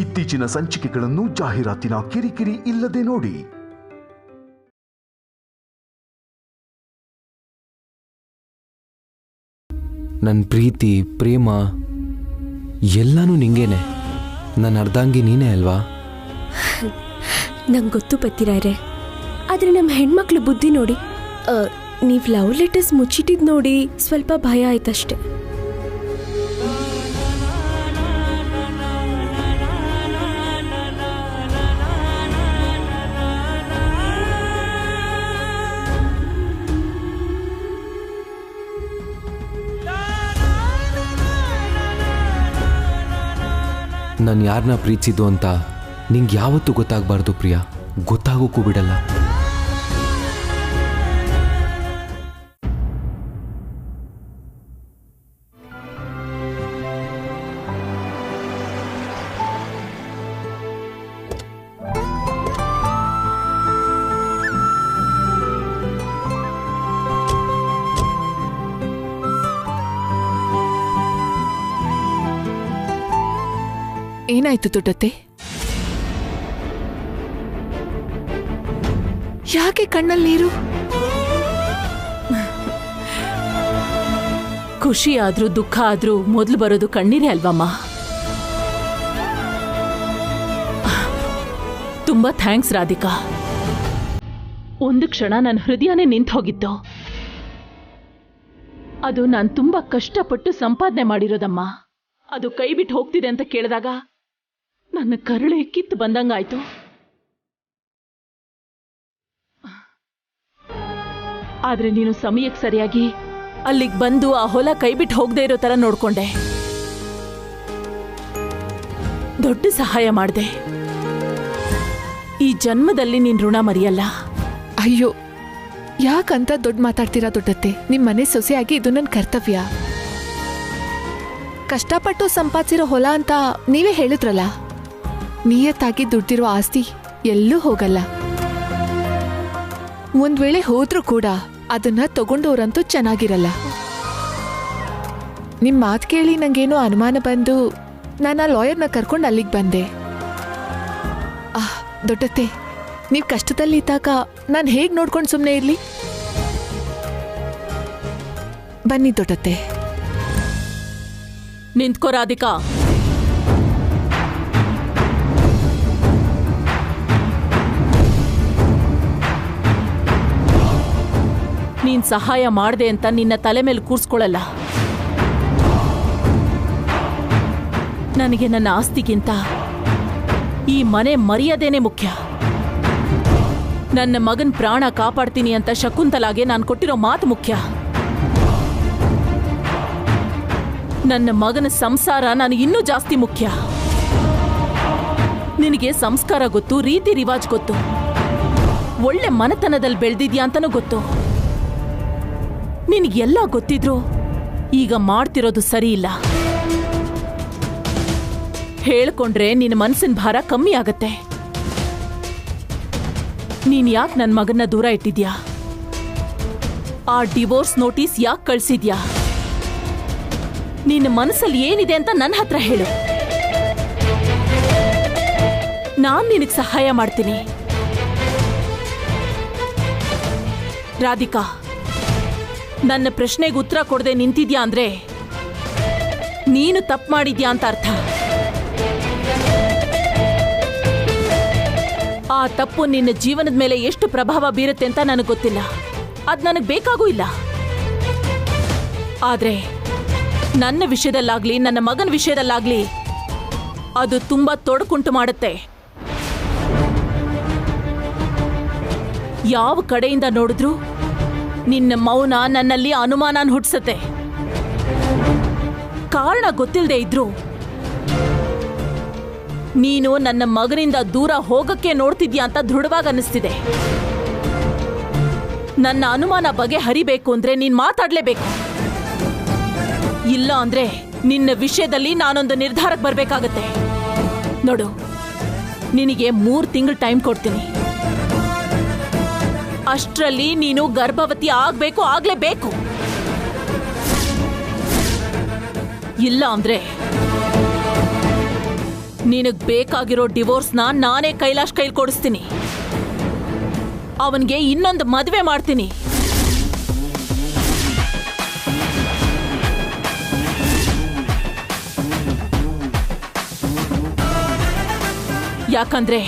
ಇತ್ತೀಚಿನ ಸಂಚಿಕೆಗಳನ್ನು ಜಾಹೀರಾತಿನ ಕಿರಿಕಿರಿ ಇಲ್ಲದೆ ನೋಡಿ. ನನ್ನ ಪ್ರೀತಿ ಪ್ರೇಮ ಎಲ್ಲಾನು ನಿಂಗೇನೆ. ನನ್ನ ಅರ್ಧಾಂಗಿ ನೀನೇ ಅಲ್ವಾ? ನಂಗೆ ಗೊತ್ತು ಪತ್ತಿರಾಯ್ರೆ, ಆದರೆ ನಮ್ಮ ಹೆಣ್ಮಕ್ಳು ಬುದ್ಧಿ ನೋಡಿ, ನೀವು ಲವ್ ಲೆಟರ್ಸ್ ಮುಚ್ಚಿಟ್ಟಿದ್ ನೋಡಿ ಸ್ವಲ್ಪ ಭಯ ಆಯ್ತಷ್ಟೆ. ನಾನು ಯಾರನ್ನ ಪ್ರೀತಿಸಿದ್ದು ಅಂತ ನಿಂಗೆ ಯಾವತ್ತೂ ಗೊತ್ತಾಗಬಾರ್ದು ಪ್ರಿಯಾ, ಗೊತ್ತಾಗೋಕ್ಕೂ ಬಿಡಲ್ಲ. ಏನಾಯ್ತು ದೊಡ್ಡತ್ತೆ? ಯಾಕೆ ಕಣ್ಣಲ್ಲಿ ನೀರು? ಖುಷಿ ಆದ್ರೂ ದುಃಖ ಆದ್ರೂ ಮೊದಲು ಬರೋದು ಕಣ್ಣೀರೇ ಅಲ್ವಮ್ಮ? ತುಂಬಾ ಥ್ಯಾಂಕ್ಸ್ ರಾಧಿಕಾ. ಒಂದು ಕ್ಷಣ ನನ್ನ ಹೃದಯನೇ ನಿಂತು ಹೋಗಿತ್ತು. ಅದು ನಾನು ತುಂಬಾ ಕಷ್ಟಪಟ್ಟು ಸಂಪಾದನೆ ಮಾಡಿರೋದಮ್ಮ. ಅದು ಕೈ ಬಿಟ್ಟು ಹೋಗ್ತಿದೆ ಅಂತ ಕೇಳಿದಾಗ ನನ್ನ ಕರುಳೆ ಕಿತ್ತು ಬಂದಂಗಾಯ್ತು. ಆದ್ರೆ ನೀನು ಸಮಯಕ್ಕೆ ಸರಿಯಾಗಿ ಅಲ್ಲಿಗೆ ಬಂದು ಆ ಹೊಲ ಕೈ ಬಿಟ್ಟು ಹೋಗದೆ ಇರೋ ತರ ನೋಡ್ಕೊಂಡೆ. ದೊಡ್ಡ ಸಹಾಯ ಮಾಡಿದೆ. ಈ ಜನ್ಮದಲ್ಲಿ ನೀನ್ ಋಣ ಮರೆಯಲ್ಲ. ಅಯ್ಯೋ, ಯಾಕಂತ ದೊಡ್ಡ ಮಾತಾಡ್ತೀರಾ ದೊಡ್ಡತ್ತೆ? ನಿಮ್ ಮನೆ ಸೊಸೆಯಾಗಿ ಇದು ನನ್ನ ಕರ್ತವ್ಯ. ಕಷ್ಟಪಟ್ಟು ಸಂಪಾದಿಸಿರೋ ಹೊಲ ಅಂತ ನೀವೇ ಹೇಳಿದ್ರಲ್ಲ. ನಿಯತ್ತಾಗಿ ದುಡ್ದಿರೋ ಆಸ್ತಿ ಎಲ್ಲೂ ಹೋಗಲ್ಲ. ಒಂದ್ ವೇಳೆ ಹೋದ್ರೂ ಕೂಡ ಅದನ್ನ ತಗೊಂಡವ್ರಂತೂ ಚೆನ್ನಾಗಿರಲ್ಲ. ನಿಮ್ ಮಾತು ಕೇಳಿ ನಂಗೇನೋ ಅನುಮಾನ ಬಂದು ನಾನು ಆ ಲಾಯರ್ನ ಕರ್ಕೊಂಡು ಅಲ್ಲಿಗೆ ಬಂದೆ. ದೊಡ್ಡತ್ತೆ, ನೀವ್ ಕಷ್ಟದಲ್ಲಿದ್ದಾಗ ನಾನು ಹೇಗ್ ನೋಡ್ಕೊಂಡು ಸುಮ್ಮನೆ ಇರ್ಲಿ? ಬನ್ನಿ ದೊಡ್ಡತ್ತೆ. ನಿಂತ್ಕೋ ರಾಧಿಕಾ. ನೀನ್ ಸಹಾಯ ಮಾಡ್ದೆ ಅಂತ ನಿನ್ನ ತಲೆ ಮೇಲೆ ಕೂರ್ಸ್ಕೊಳ್ಳಲ್ಲ. ನನಗೆ ನನ್ನ ಆಸ್ತಿಗಿಂತ ಈ ಮನೆ ಮರ್ಯಾದೆನೇ ಮುಖ್ಯ. ನನ್ನ ಮಗನ್ ಪ್ರಾಣ ಕಾಪಾಡ್ತೀನಿ ಅಂತ ಶಕುಂತಲಾಗೆ ನಾನು ಕೊಟ್ಟಿರೋ ಮಾತು ಮುಖ್ಯ. ನನ್ನ ಮಗನ ಸಂಸಾರ ನನಗೆ ಇನ್ನೂ ಜಾಸ್ತಿ ಮುಖ್ಯ. ನಿನಗೆ ಸಂಸ್ಕಾರ ಗೊತ್ತು, ರೀತಿ ರಿವಾಜ್ ಗೊತ್ತು, ಒಳ್ಳೆ ಮನೆತನದಲ್ಲಿ ಬೆಳೆದಿದ್ಯಾ ಅಂತನೂ ಗೊತ್ತು. ನಿನಗೆಲ್ಲ ಗೊತ್ತಿದ್ರು ಈಗ ಮಾಡ್ತಿರೋದು ಸರಿ ಇಲ್ಲ. ಹೇಳ್ಕೊಂಡ್ರೆ ನಿನ್ನ ಮನಸ್ಸಿನ ಭಾರ ಕಮ್ಮಿ ಆಗತ್ತೆ. ನೀನ್ ಯಾಕೆ ನನ್ನ ಮಗನ್ನ ದೂರ ಇಟ್ಟಿದ್ಯಾ? ಆ ಡಿವೋರ್ಸ್ ನೋಟಿಸ್ ಯಾಕೆ ಕಳ್ಸಿದ್ಯಾ? ನಿನ್ನ ಮನಸ್ಸಲ್ಲಿ ಏನಿದೆ ಅಂತ ನನ್ನ ಹತ್ರ ಹೇಳು. ನಾನ್ ನಿನಗೆ ಸಹಾಯ ಮಾಡ್ತೀನಿ. ರಾಧಿಕಾ, ನನ್ನ ಪ್ರಶ್ನೆಗೆ ಉತ್ತರ ಕೊಡದೆ ನಿಂತಿದ್ಯಾ ಅಂದ್ರೆ ನೀನು ತಪ್ಪು ಮಾಡಿದ್ಯಾ ಅಂತ ಅರ್ಥ. ಆ ತಪ್ಪು ನಿನ್ನ ಜೀವನದ ಮೇಲೆ ಎಷ್ಟು ಪ್ರಭಾವ ಬೀರುತ್ತೆ ಅಂತ ನನಗೆ ಗೊತ್ತಿಲ್ಲ. ಅದ್ ನನಗೆ ಬೇಕಾಗೂ ಇಲ್ಲ. ಆದ್ರೆ ನನ್ನ ವಿಷಯದಲ್ಲಾಗ್ಲಿ ನನ್ನ ಮಗನ ವಿಷಯದಲ್ಲಾಗ್ಲಿ ಅದು ತುಂಬಾ ತೊಡಕುಂಟು ಮಾಡುತ್ತೆ. ಯಾವ ಕಡೆಯಿಂದ ನೋಡಿದ್ರು ನಿನ್ನ ಮೌನ ನನ್ನಲ್ಲಿ ಅನುಮಾನ ಹುಟ್ಟಿಸುತ್ತೆ. ಕಾರಣ ಗೊತ್ತಿಲ್ಲದೆ ಇದ್ರು ನೀನು ನನ್ನ ಮಗನಿಂದ ದೂರ ಹೋಗಕ್ಕೆ ನೋಡ್ತಿದ್ಯಾ ಅಂತ ದೃಢವಾಗಿ ಅನ್ನಿಸ್ತಿದೆ. ನನ್ನ ಅನುಮಾನ ಬಗೆ ಹರಿಬೇಕು ಅಂದ್ರೆ ನೀನ್ ಮಾತಾಡ್ಲೇಬೇಕು. ಇಲ್ಲ ಅಂದ್ರೆ ನಿನ್ನ ವಿಷಯದಲ್ಲಿ ನಾನೊಂದು ನಿರ್ಧಾರಕ್ಕೆ ಬರ್ಬೇಕಾಗತ್ತೆ. ನೋಡು, ನಿನಗೆ 3 ತಿಂಗಳು ಟೈಮ್ ಕೊಡ್ತೀನಿ. ಅಷ್ಟರಲ್ಲಿ ನೀನು ಗರ್ಭವತಿ ಆಗ್ಲೇಬೇಕು. ಇಲ್ಲ ಅಂದ್ರೆ ನಿನಗ್ ಬೇಕಾಗಿರೋ ಡಿವೋರ್ಸ್ನ ನಾನೇ ಕೈಲಾಶ್ ಕೈಲಿ ಕೊಡಿಸ್ತೀನಿ. ಅವನ್ಗೆ ಇನ್ನೊಂದು ಮದುವೆ ಮಾಡ್ತೀನಿ. ಯಾಕಂದ್ರೆ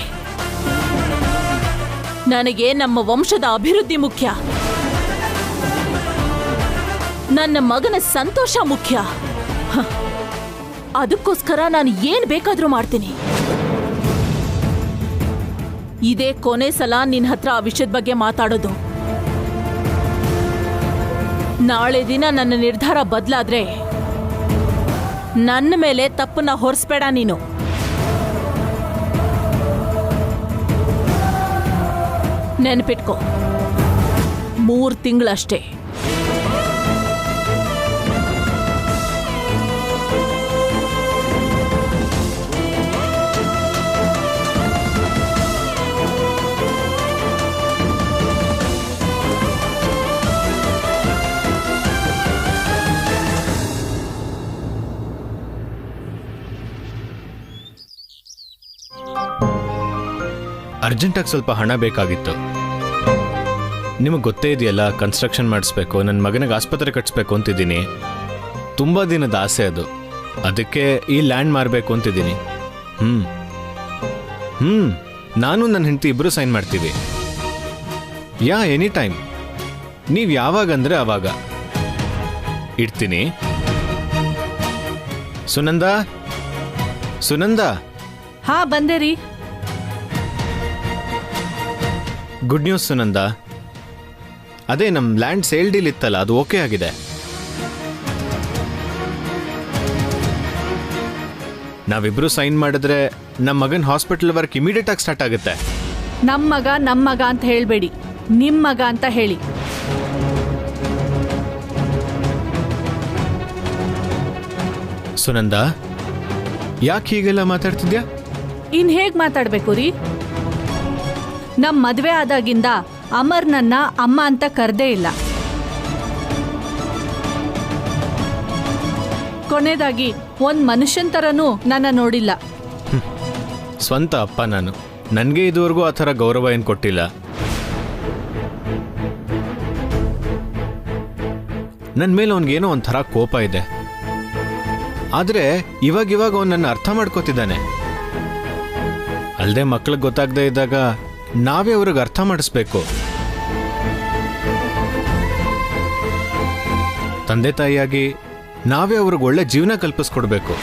ನನಗೆ ನಮ್ಮ ವಂಶದ ಅಭಿವೃದ್ಧಿ ಮುಖ್ಯ. ನನ್ನ ಮಗನ ಸಂತೋಷ ಮುಖ್ಯ. ಅದಕ್ಕೋಸ್ಕರ ನಾನು ಏನ್ ಬೇಕಾದ್ರೂ ಮಾಡ್ತೀನಿ. ಇದೇ ಕೊನೆ ಸಲ ನಿನ್ನ ಹತ್ರ ಆ ವಿಷಯದ ಬಗ್ಗೆ ಮಾತಾಡೋದು. ನಾಳೆ ದಿನ ನನ್ನ ನಿರ್ಧಾರ ಬದಲಾದ್ರೆ ನನ್ನ ಮೇಲೆ ತಪ್ಪನ್ನ ಹೊರಿಸ್ಬೇಡ ನೀನು. ನೆನಪಿಟ್ಕೋ, 3 ತಿಂಗಳಷ್ಟೇ. ಅರ್ಜೆಂಟಾಗಿ ಸ್ವಲ್ಪ ಹಣ ಬೇಕಾಗಿತ್ತು. ನಿಮಗೆ ಗೊತ್ತೇ ಇದೆಯಲ್ಲ, ಕನ್ಸ್ಟ್ರಕ್ಷನ್ ಮಾಡಿಸ್ಬೇಕು, ನನ್ನ ಮಗನಿಗೆ ಆಸ್ಪತ್ರೆ ಕಟ್ಸ್ಬೇಕು ಅಂತಿದ್ದೀನಿ. ತುಂಬ ದಿನದ ಆಸೆ ಅದು. ಅದಕ್ಕೆ ಈ ಲ್ಯಾಂಡ್ ಮಾರಬೇಕು ಅಂತಿದ್ದೀನಿ. ನಾನು ನನ್ನ ಹೆಂಡತಿ ಇಬ್ಬರು ಸೈನ್ ಮಾಡ್ತೀವಿ. Any time. ನೀವು ಯಾವಾಗಂದ್ರೆ ಆವಾಗ. ಇಡ್ತೀನಿ. ಸುನಂದ. ಹಾ, ಬಂದೆ ರೀ. Good news Sunanda. ಅದೇ ನಮ್ಮ ಲ್ಯಾಂಡ್ ಸೇಲ್ ಡೀಲ್ ಇತ್ತಲ್ಲ, ಅದು ಓಕೆ ಆಗಿದೆ. ನಾವಿಬ್ರು ಸೈನ್ ಮಾಡಿದ್ರೆ ನಮ್ಮ ಮಗನ ಹಾಸ್ಪಿಟಲ್ ವರ್ಕ್ ಇಮಿಡಿಯೇಟ್ ಆಗಿ ಸ್ಟಾರ್ಟ್ ಆಗುತ್ತೆ. ನಮ್ಮ ಮಗ ಅಂತ ಹೇಳ್ಬೇಡಿ, ನಿಮ್ಮ ಮಗ ಅಂತ ಹೇಳಿ. ಸುನಂದ, ಯಾಕೆ ಹೀಗೆಲ್ಲ ಮಾತಾಡ್ತಿದ್ಯಾ? ಇನ್ ಹೇಗ್ ಮಾತಾಡ್ಬೇಕು ರೀ? ನಮ್ ಮದ್ವೆ ಆದಾಗಿಂದ ಅಮರ್ ನನ್ನ ಅಮ್ಮ ಅಂತ ಕರ್ದೇ ಇಲ್ಲ. ಕೊನೆದಾಗಿ ಒಂದ್ ಮನುಷ್ಯನ್ ತರನೂ ನನ್ನ ನೋಡಿಲ್ಲ. ಸ್ವಂತ ಅಪ್ಪ ನಾನು. ನನಗೆ ಇದುವರೆಗೂ ಆ ಥರ ಗೌರವ ಏನು ಕೊಟ್ಟಿಲ್ಲ. ನನ್ನ ಮೇಲೆ ಅವನಿಗೇನೋ ಒಂಥರ ಕೋಪ ಇದೆ. ಆದರೆ ಇವಾಗ ಅವನು ನನ್ನ ಅರ್ಥ ಮಾಡ್ಕೋತಿದ್ದಾನೆ. ಅಲ್ಲದೆ ಮಕ್ಳಿಗೆ ಗೊತ್ತಾಗದೇ ಇದ್ದಾಗ ನಾವೇ ಅವ್ರಿಗೆ ಅರ್ಥ ಮಾಡಿಸ್ಬೇಕು. ತಂದೆ ತಾಯಿಯಾಗಿ ನಾವೇ ಅವ್ರಿಗೆ ಒಳ್ಳೆ ಜೀವನ ಕಲ್ಪಿಸ್ಕೊಡ್ಬೇಕು.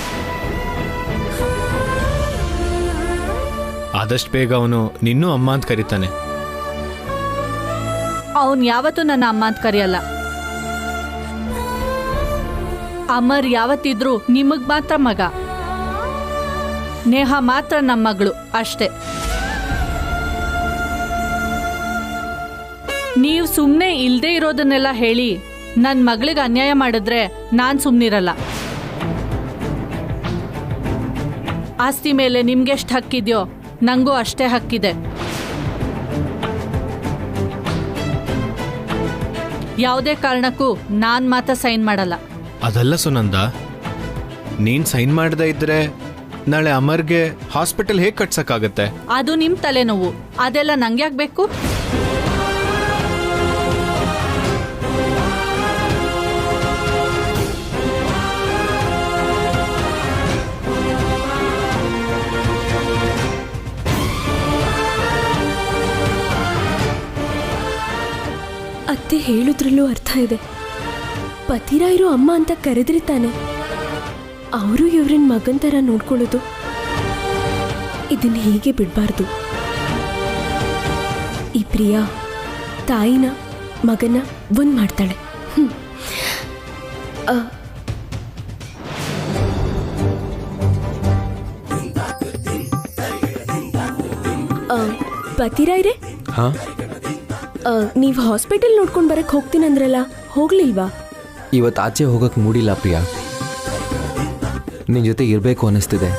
ಆದಷ್ಟು ಬೇಗ ಅವನು ನಿನ್ನೂ ಅಮ್ಮ ಅಂತ ಕರೀತಾನೆ. ಅವನ್ ಯಾವತ್ತೂ ನನ್ನ ಅಮ್ಮ ಅಂತ ಕರೆಯಲ್ಲ. ಅಮರ್ ಯಾವತ್ತಿದ್ರು ನಿಮಗ್ ಮಾತ್ರ ಮಗ, ನೇಹ ಮಾತ್ರ ನಮ್ಮ ಮಗಳು ಅಷ್ಟೇ. ನೀವು ಸುಮ್ಮನೆ ಇಲ್ದೇ ಇರೋದನ್ನೆಲ್ಲ ಹೇಳಿ ನನ್ನ ಮಗಳಿಗೆ ಅನ್ಯಾಯ ಮಾಡಿದ್ರೆ ನಾನು ಸುಮ್ಮನಿರಲ್ಲ. ಆಸ್ತಿ ಮೇಲೆ ನಿಮ್ಗೆಷ್ಟು ಹಕ್ಕಿದೆಯೋ ನಂಗೂ ಅಷ್ಟೇ ಹಕ್ಕಿದೆ. ಯಾವುದೇ ಕಾರಣಕ್ಕೂ ನಾನು ಮಾತ್ರ ಸೈನ್ ಮಾಡಲ್ಲ. ಅದಲ್ಲ ಸುನಂದ, ನೀನ್ ಸೈನ್ ಮಾಡದೇ ಇದ್ರೆ ನಾಳೆ ಅಮರ್ಗೆ ಹಾಸ್ಪಿಟಲ್ ಹೇಗೆ ಕಟ್ಸಕ್ಕಾಗತ್ತೆ? ಅದು ನಿಮ್ ತಲೆನೋವು. ಅದೆಲ್ಲ ನಂಗೆ ಯಾಕೆ ಬೇಕು? ಅತ್ತೆ ಹೇಳುದ್ರಲ್ಲೂ ಅರ್ಥ ಇದೆ. ಪತಿರಾಯರು ಅಮ್ಮ ಅಂತ ಕರೆದ್ರೆ ತಾನೆ ಅವರು ಇವ್ರನ್ನ ಮಗನ್ ಥರ ನೋಡ್ಕೊಳ್ಳೋದು. ಇದನ್ನ ಹೀಗೆ ಬಿಡಬಾರ್ದು. ಈ ಪ್ರಿಯಾ ತಾಯಿನ ಮಗನ ಒಂದ್ ಮಾಡ್ತಾಳೆ. ಪತಿರಾಯ್ರೆ, ನೀವು ಹಾಸ್ಪಿಟಲ್ ನೋಡ್ಕೊಂಡು ಬರಕ್ ಹೋಗ್ತೀನಂದ್ರಲ್ಲ, ಹೋಗ್ಲಿಲ್ವಾ? ಇವತ್ತು ಆಚೆ ಹೋಗಕ್ಕೆ ಮೂಡಿಲ್ಲ ಪ್ರಿಯಾ. ನಿನ್ನ ಜೊತೆ ಇರಬೇಕು ಅನ್ನಿಸ್ತಿದೆ.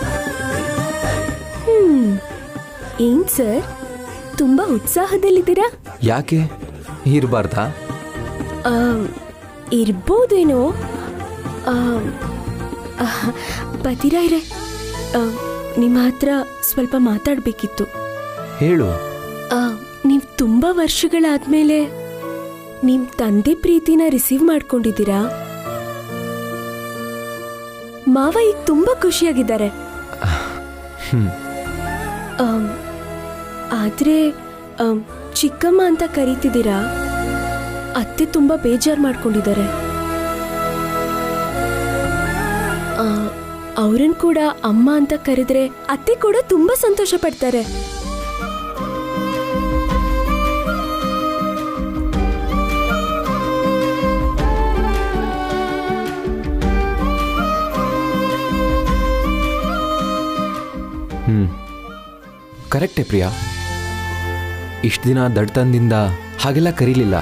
ಏನ್ ಸರ್, ತುಂಬಾ ಉತ್ಸಾಹದಲ್ಲಿದ್ದೀರಾ? ಯಾಕೆ ಇರಬಾರ್ದಾ? ಇರ್ಬೋದೇನೋ. ಪತಿರಾಯ್ರೆ, ನಿಮ್ಮ ಹತ್ರ ಸ್ವಲ್ಪ ಮಾತಾಡಬೇಕಿತ್ತು. ಹೇಳು. ನೀವು ತುಂಬ ವರ್ಷಗಳಾದ್ಮೇಲೆ ನಿಮ್ಮ ತಂದೆ ಪ್ರೀತಿನ ರಿಸೀವ್ ಮಾಡ್ಕೊಂಡಿದ್ದೀರಾ? ಮಾವ ಈಗ ತುಂಬ ಖುಷಿಯಾಗಿದ್ದಾರೆ. ಆದ್ರೆ ಚಿಕ್ಕಮ್ಮ ಅಂತ ಕರೀತಿದ್ದೀರಾ? ಅತ್ತೆ ತುಂಬ ಬೇಜಾರು ಮಾಡ್ಕೊಂಡಿದ್ದಾರೆ. ಅವ್ರನ್ನ ಕೂಡ ಅಮ್ಮ ಅಂತ ಕರೆದ್ರೆ ಅತ್ತೆ ಕೂಡ ತುಂಬಾ ಸಂತೋಷ ಪಡ್ತಾರೆ. ಕರೆಕ್ಟೇ ಪ್ರಿಯಾ. ಇಷ್ಟು ದಿನ ದಡ್ತನದಿಂದ ಹಾಗೆಲ್ಲ ಕರೀಲಿಲ್ಲ.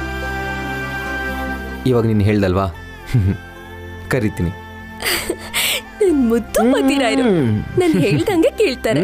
ಇವಾಗ ನೀನು ಹೇಳ್ದಲ್ವಾ, ಕರಿತೀನಿ. ನನ್ ಮುದ್ದು ಮದಿರಾಯರು ನಾನು ಹೇಳ್ದಂಗೆ ಕೇಳ್ತಾರೆ.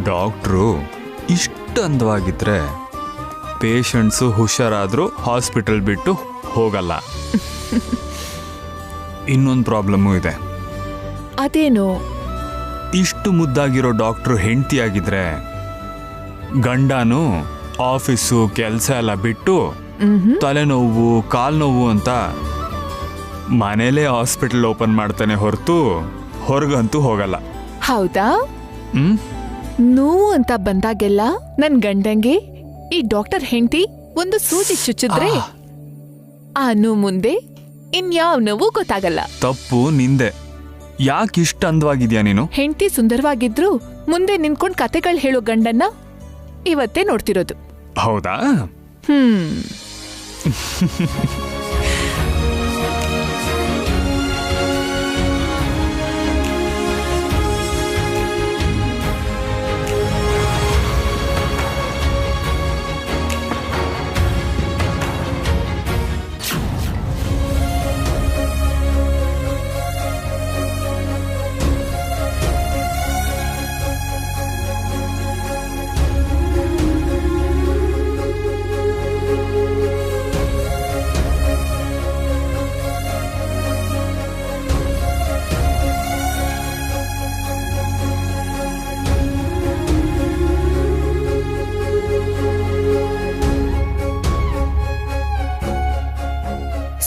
ಡಾಕ್ಟ್ರು ಇಷ್ಟು ಅಂದವಾಗಿದ್ರೆ ಪೇಷಂಟ್ಸು ಹುಷಾರಾದರೂ ಹಾಸ್ಪಿಟಲ್ ಬಿಟ್ಟು ಹೋಗಲ್ಲ. ಇನ್ನೊಂದು ಪ್ರಾಬ್ಲಮ್ಮು ಇದೆ. ಅದೇನು? ಇಷ್ಟು ಮುದ್ದಾಗಿರೋ ಡಾಕ್ಟ್ರು ಹೆಂಡತಿಯಾಗಿದ್ರೆ ಗಂಡನು ಆಫೀಸು ಕೆಲಸ ಎಲ್ಲ ಬಿಟ್ಟು ತಲೆನೋವು ಕಾಲು ನೋವು ಅಂತ ಮನೇಲೇ ಹಾಸ್ಪಿಟಲ್ ಓಪನ್ ಮಾಡ್ತಾನೆ ಹೊರತು ಹೊರಗಂತೂ ಹೋಗಲ್ಲ. ಹೌದಾ? ನೋವು ಅಂತ ಬಂದಾಗೆಲ್ಲ ನನ್ ಗಂಡಂಗೆ ಈ ಡಾಕ್ಟರ್ ಹೆಂಡತಿ ಒಂದು ಸೂಜಿ ಚುಚ್ಚಿದ್ರೆ ಆ ನೋವು ಮುಂದೆ ಇನ್ಯಾವ ನೋವು ಗೊತ್ತಾಗಲ್ಲ. ತಪ್ಪು ನಿಂದೆ. ಯಾಕೆ ಇಷ್ಟು ಅಂದವಾಗಿದ್ಯಾ ನೀನು? ಹೆಂಡತಿ ಸುಂದರವಾಗಿದ್ರು ಮುಂದೆ ನಿಂತ್ಕೊಂಡ್ ಕತೆಗಳು ಹೇಳೋ ಗಂಡನ್ನ ಇವತ್ತೇ ನೋಡ್ತಿರೋದು. ಹೌದಾ?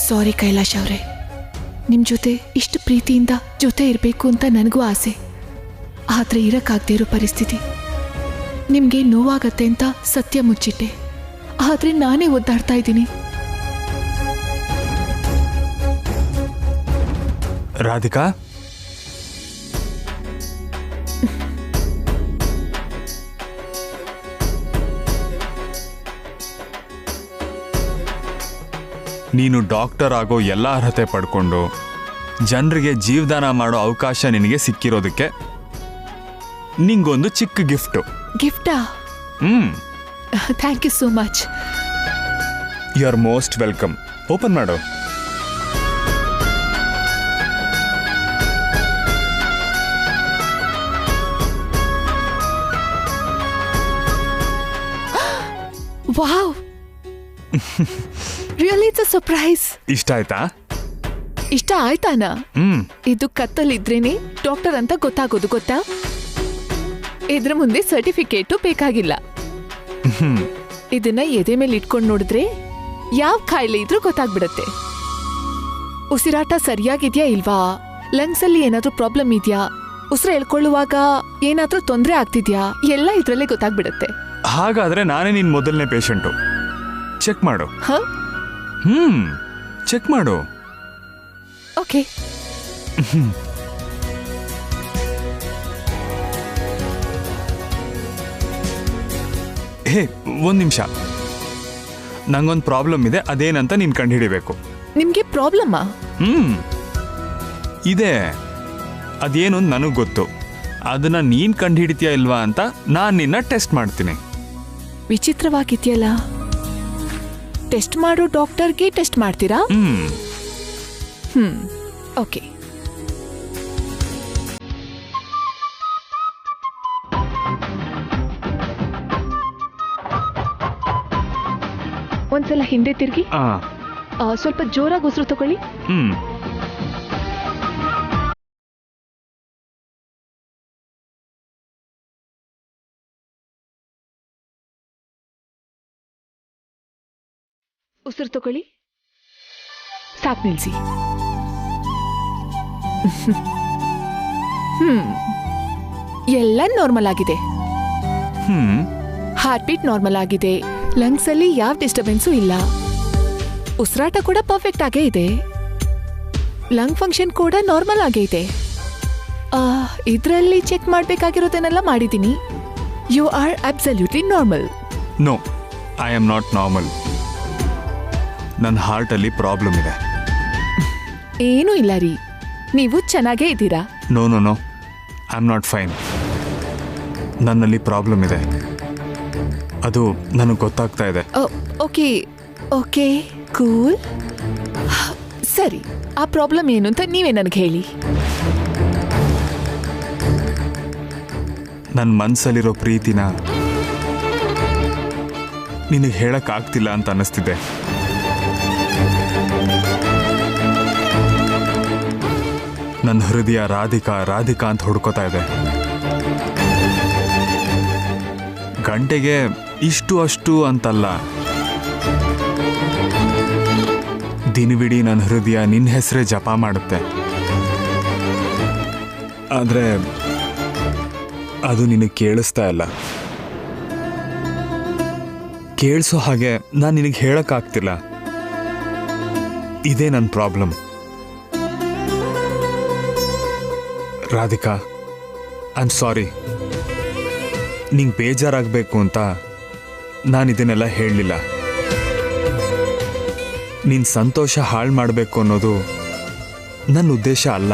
ಸಾರಿ ಕೈಲಾಶ್ ಅವ್ರೆ, ನಿಮ್ ಜೊತೆ ಇಷ್ಟು ಪ್ರೀತಿಯಿಂದ ಜೊತೆ ಇರಬೇಕು ಅಂತ ನನಗೂ ಆಸೆ. ಆದ್ರೆ ಇರಕ್ಕಾಗದೇ ಇರೋ ಪರಿಸ್ಥಿತಿ. ನಿಮ್ಗೆ ನೋವಾಗತ್ತೆ ಅಂತ ಸತ್ಯ ಮುಚ್ಚಿಟ್ಟೆ. ಆದ್ರೆ ನಾನೇ ಒದ್ದಾಡ್ತಾ ಇದ್ದೀನಿ. ರಾಧಿಕಾ, ನೀನು ಡಾಕ್ಟರ್ ಆಗೋ ಎಲ್ಲ ಅರ್ಹತೆ ಪಡ್ಕೊಂಡು ಜನರಿಗೆ ಜೀವದಾನ ಮಾಡೋ ಅವಕಾಶ ನಿನಗೆ ಸಿಕ್ಕಿರೋದಕ್ಕೆ ನಿಂಗೊಂದು ಚಿಕ್ಕ ಗಿಫ್ಟು. ಗಿಫ್ಟಾ? Thank you so much. You are most welcome. Open ಮಾಡು. Wow, really it's a surprise. ಇಷ್ಟ ಆಯ್ತಾ? ಇಷ್ಟ ಆಯ್ತಾನ? ಇದು ಕತ್ತಲಿದ್ರೇನೆ ಡಾಕ್ಟರ್ ಅಂತ ಗೊತ್ತಾಗೋದು, ಗೊತ್ತಾ? ಇದ್ರ ಮುಂದೆ ಸರ್ಟಿಫಿಕೇಟು ಬೇಕಾಗಿಲ್ಲ. ಇದನ್ನ ಎದೆ ಮೇಲೆ ಇಟ್ಕೊಂಡು ನೋಡಿದ್ರೆ ಯಾವ ಕಾಯಿಲೆ ಇದ್ರೂ ಗೊತ್ತಾಗ್ಬಿಡತ್ತೆ. ಉಸಿರಾಟ ಸರಿಯಾಗಿದ್ಯಾ ಇಲ್ವಾ, ಲಂಗ್ಸ್ ಅಲ್ಲಿ ಏನಾದ್ರೂ ಪ್ರಾಬ್ಲಮ್ ಇದೆಯಾ, ಉಸಿರು ಎಳ್ಕೊಳ್ಳುವಾಗ ಏನಾದ್ರೂ ತೊಂದರೆ ಆಗ್ತಿದ್ಯಾ, ಎಲ್ಲ ಇದ್ರಲ್ಲೇ ಗೊತ್ತಾಗ್ಬಿಡತ್ತೆ. ಹಾಗಾದ್ರೆ ನಾನೇ ನಿನ್ ಮೊದಲನೇ ಪೇಷಂಟು. ಚೆಕ್ ಮಾಡು. ಚೆಕ್ ಮಾಡು. ಓಕೆ. ಹೇ, ಒಂದ್ ನಿಮಿಷ. ನಂಗೊಂದು ಪ್ರಾಬ್ಲಮ್ ಇದೆ, ಅದೇನಂತ ನೀನ್ ಕಂಡುಹಿಡಿಬೇಕು. ನಿಮ್ಗೆ ಪ್ರಾಬ್ಲಮ್ಮಾ? ಇದೆ. ಅದೇನು ನನಗೆ ಗೊತ್ತು. ಅದನ್ನ ನೀನ್ ಕಂಡುಹಿಡಿತೀಯ ಇಲ್ವಾ ಅಂತ ನಾನ್ ನಿನ್ನ ಟೆಸ್ಟ್ ಮಾಡ್ತೀನಿ. ವಿಚಿತ್ರವಾಗಿದೆಯಲ್ಲ. ಟೆಸ್ಟ್ ಮಾಡೋ ಡಾಕ್ಟರ್ಗೆ ಟೆಸ್ಟ್ ಮಾಡ್ತೀರಾ? ಓಕೆ. ಒಂದ್ಸಲ ಹಿಂದೆ ತಿರುಗಿ. ಸ್ವಲ್ಪ ಜೋರಾಗಿ ಉಸಿರು ತಗೊಳ್ಳಿ. ಉಸಿರು ತಗೊಳ್ಳಿ. ಸಾಕು, ನಿಲ್ಸಿ. ಎಲ್ಲ ನಾರ್ಮಲ್ ಆಗಿದೆ. ಹಾರ್ಟ್ ಬೀಟ್ ನಾರ್ಮಲ್ ಆಗಿದೆ. ಲಂಗ್ಸ್ ಅಲ್ಲಿ ಯಾವ ಡಿಸ್ಟರ್ಬೆನ್ಸು ಇಲ್ಲ. ಉಸಿರಾಟ ಕೂಡ ಪರ್ಫೆಕ್ಟ್ ಆಗೇ ಇದೆ. ಲಂಗ್ ಫಂಕ್ಷನ್ ಕೂಡ ನಾರ್ಮಲ್ ಆಗೇ ಇದೆ. ಇದರಲ್ಲಿ ಚೆಕ್ ಮಾಡಬೇಕಾಗಿರೋದನ್ನೆಲ್ಲ ಮಾಡಿದ್ದೀನಿ. You are absolutely normal. No, I am not normal. ನನ್ನ ಹಾರ್ಟಲ್ಲಿ ಪ್ರಾಬ್ಲಮ್ ಇದೆ. ಏನೂ ಇಲ್ಲ ರೀ, ನೀವು ಚೆನ್ನಾಗೇ ಇದ್ದೀರಾ. No no no, I am not fine. ನನ್ನಲ್ಲಿ ಪ್ರಾಬ್ಲಮ್ ಇದೆ, ಅದು ನನಗೆ ಗೊತ್ತಾಗ್ತಾ ಇದೆ. Okay okay, cool. ಸರಿ, ಆ ಪ್ರಾಬ್ಲಮ್ ಏನು ಅಂತ ನೀವೇ ನನಗೆ ಹೇಳಿ. ನನ್ನ ಮನಸ್ಸಲ್ಲಿರೋ ಪ್ರೀತಿನ ನಿನಗೆ ಹೇಳಕ್ಕಾಗ್ತಿಲ್ಲ ಅಂತ ಅನ್ನಿಸ್ತಿದೆ. ನನ್ನ ಹೃದಯ ರಾಧಿಕಾ ರಾಧಿಕಾ ಅಂತ ಹುಡ್ಕೋತಾ ಇದೆ. ಗಂಟೆಗೆ ಇಷ್ಟು ಅಷ್ಟು ಅಂತಲ್ಲ, ದಿನವಿಡೀ ನನ್ನ ಹೃದಯ ನಿನ್ನ ಹೆಸರೇ ಜಪ ಮಾಡುತ್ತೆ. ಆದರೆ ಅದು ನಿನಗೆ ಕೇಳಿಸ್ತಾ ಇಲ್ಲ. ಕೇಳಿಸೋ ಹಾಗೆ ನಾನು ನಿನಗೆ ಹೇಳಕ್ಕಾಗ್ತಿಲ್ಲ. ಇದೇ ನನ್ನ problem. Radhika, I am sorry. ನಿಂಗೆ ಬೇಜಾರಾಗಬೇಕು ಅಂತ ನಾನು ಇದನ್ನೆಲ್ಲ ಹೇಳಲಿಲ್ಲ. ನಿನ್ನ ಸಂತೋಷ ಹಾಳು ಮಾಡಬೇಕು ಅನ್ನೋದು ನನ್ನ ಉದ್ದೇಶ ಅಲ್ಲ.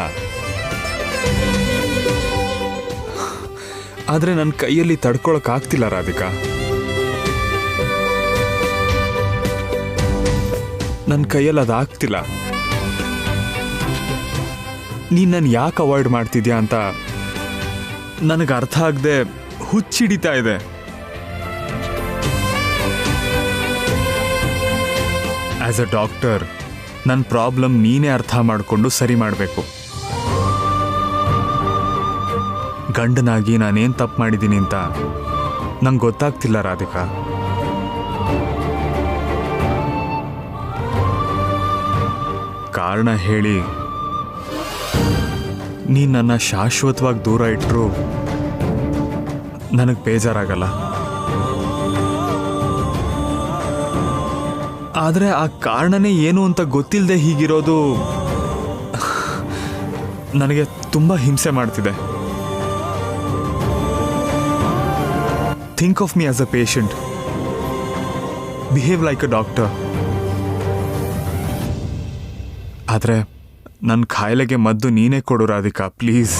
ಆದರೆ ನನ್ನ ಕೈಯಲ್ಲಿ ತಡ್ಕೊಳಕ್ಕಾಗ್ತಿಲ್ಲ ರಾಧಿಕಾ. ನನ್ನ ಕೈಯಲ್ಲಿ ಅದಾಗ್ತಿಲ್ಲ. ನೀನು ನನ್ನ ಯಾಕೆ ಅವಾಯ್ಡ್ ಮಾಡ್ತಿದ್ಯಾ ಅಂತ ನನಗೆ ಅರ್ಥ ಆಗದೆ ಹುಚ್ಚಿಡಿತಾ ಇದೆ. ಆಸ್ ಅ ಡಾಕ್ಟರ್ ನನ್ನ ಪ್ರಾಬ್ಲಮ್ ನೀನೇ ಅರ್ಥ ಮಾಡಿಕೊಂಡು ಸರಿ ಮಾಡಬೇಕು. ಗಂಡನಾಗಿ ನಾನೇನು ತಪ್ಪು ಮಾಡಿದ್ದೀನಿ ಅಂತ ನಂಗೆ ಗೊತ್ತಾಗ್ತಿಲ್ಲ ರಾಧಿಕಾ. ಕಾರಣ ಹೇಳಿ ನೀನು ನನ್ನ ಶಾಶ್ವತವಾಗಿ ದೂರ ಇಟ್ಟರು ನನಗೆ ಬೇಜಾರಾಗಲ್ಲ. ಆದರೆ ಆ ಕಾರಣನೇ ಏನು ಅಂತ ಗೊತ್ತಿಲ್ಲದೆ ಹೀಗಿರೋದು ನನಗೆ ತುಂಬ ಹಿಂಸೆ ಮಾಡ್ತಿದೆ. Think of me as a patient. Behave like a doctor. ಆದರೆ ನನ್ನ ಕಾಯಿಲೆಗೆ ಮದ್ದು ನೀನೇ ಕೊಡು ರಾಧಿಕಾ, ಪ್ಲೀಸ್.